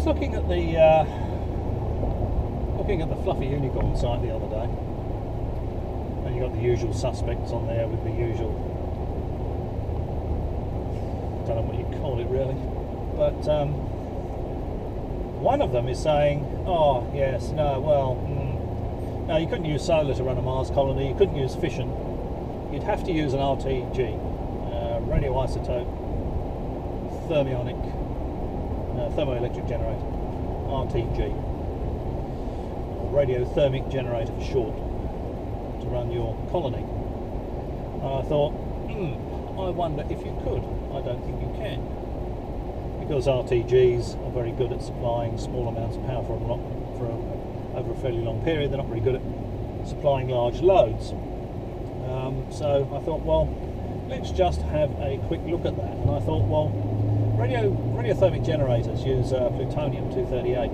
was looking at the Fluffy Unicorn site the other day, and you got the usual suspects on there with the usual, don't know what you call it really, but one of them is saying, oh yes, no, well, no, you couldn't use solar to run a Mars colony, you couldn't use fission, you'd have to use an RTG, radioisotope thermoelectric generator, RTG, or radiothermic generator for short, to run your colony. And I thought, I wonder if you could. I don't think you can, because RTGs are very good at supplying small amounts of power over a fairly long period. They're not very good at supplying large loads. So I thought, well, let's just have a quick look at that. And I thought, well, radiothermic generators use plutonium-238.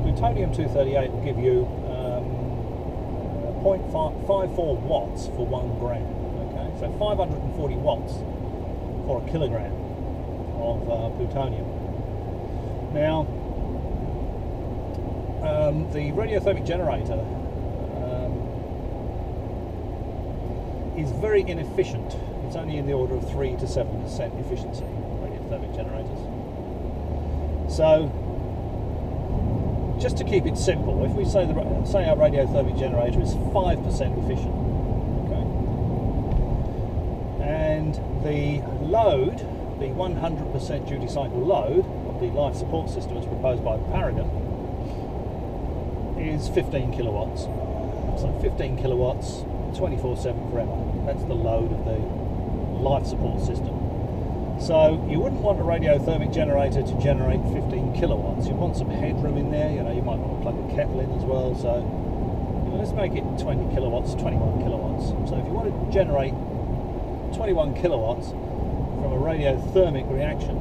Plutonium-238 will give you 0.54 watts for 1 gram. Okay, so 540 watts for a kilogram of plutonium. Now, the radiothermic generator is very inefficient. It's only in the order of 3 to 7% efficiency, radiothermic generators. So, just to keep it simple, if we say our radiothermic generator is 5% efficient, okay, and the load, the 100% duty cycle load of the life support system as proposed by Paragon, is 15 kilowatts. So 15 kilowatts, 24/7 forever. That's the load of the life support system. So you wouldn't want a radiothermic generator to generate 15 kilowatts. You want some headroom in there. You know, you might want to plug a kettle in as well. So let's make it 20 kilowatts, 21 kilowatts. So if you want to generate 21 kilowatts from a radiothermic reaction,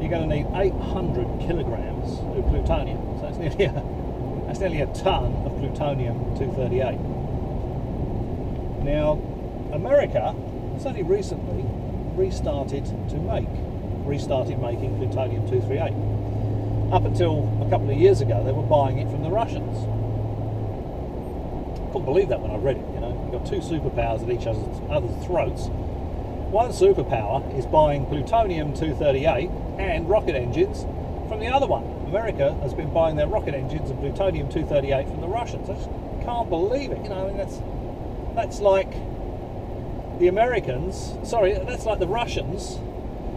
you're going to need 800 kilograms of plutonium. So that's nearly a ton of plutonium-238. Now, America has only recently restarted making plutonium-238. Up until a couple of years ago, they were buying it from the Russians. Couldn't believe that when I read it. You know, you've got two superpowers at each other's throats. One superpower is buying plutonium-238 and rocket engines from the other one. America has been buying their rocket engines and plutonium-238 from the Russians. I just can't believe it. You know, I mean, that's like the Americans. Sorry, that's like the Russians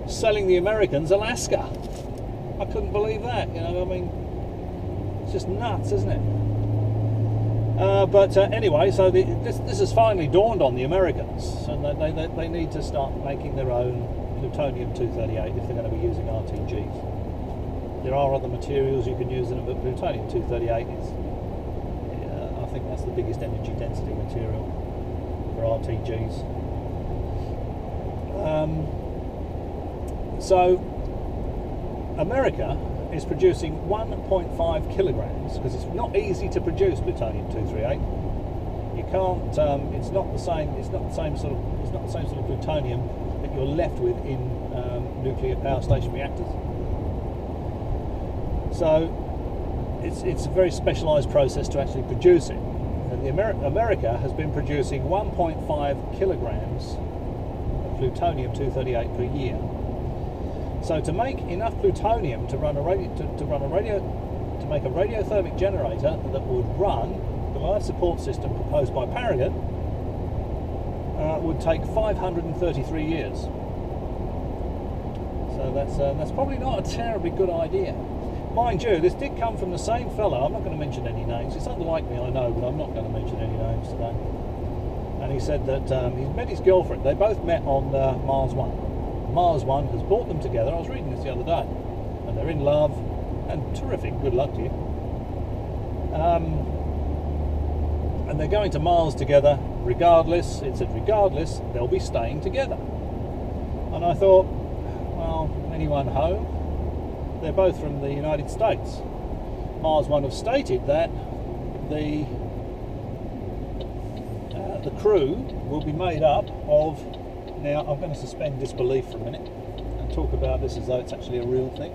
selling the Americans Alaska. I couldn't believe that. You know, I mean, it's just nuts, isn't it? But anyway, so this has finally dawned on the Americans, and they need to start making their own plutonium-238 if they're going to be using RTGs. There are other materials you can use in them, but plutonium-238 is, I think that's the biggest energy density material for RTGs. So America is producing 1.5 kilograms because it's not easy to produce plutonium-238. You can't. It's not the same sort of plutonium that you're left with in nuclear power station reactors. So it's a very specialised process to actually produce it. And America has been producing 1.5 kilograms of plutonium-238 per year. So to make enough plutonium to make a radiothermic generator that would run the life support system proposed by Paragon would take 533 years. So that's probably not a terribly good idea. Mind you, this did come from the same fellow. I'm not going to mention any names. It's unlike me, I know, but I'm not going to mention any names today. And he said that he's met his girlfriend. They both met on Mars 1. Mars 1 has brought them together. I was reading this the other day. And they're in love. And terrific. Good luck to you. And they're going to Mars together regardless. It said regardless, they'll be staying together. And I thought, well, anyone home? They're both from the United States. Mars 1 have stated that the crew will be made up of. Now I'm going to suspend disbelief for a minute and talk about this as though it's actually a real thing.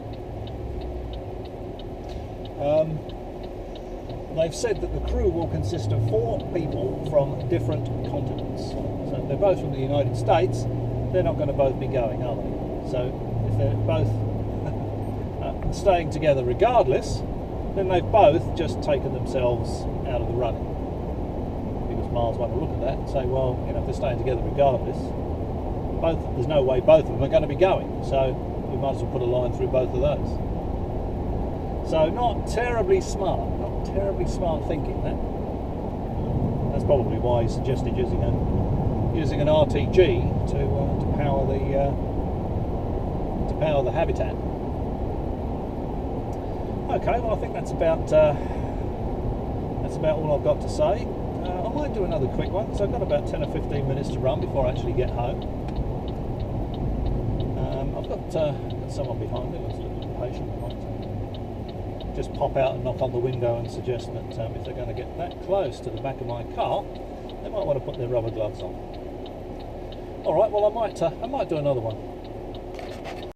They've said that the crew will consist of 4 people from different continents. So if they're both from the United States, they're not going to both be going, are they? So if they're both staying together regardless, then they've both just taken themselves out of the running. Because Miles want to look at that and say, well, you know, if they're staying together regardless, there's no way both of them are going to be going. So we might as well put a line through both of those. So not terribly smart thinking that. That's probably why he suggested using an RTG to power the Habitat. Okay, well I think that's about all I've got to say. I might do another quick one because I've got about 10 or 15 minutes to run before I actually get home. I've got someone behind me that's a little impatient. I might just pop out and knock on the window and suggest that if they're going to get that close to the back of my car, they might want to put their rubber gloves on. All right, well I might do another one.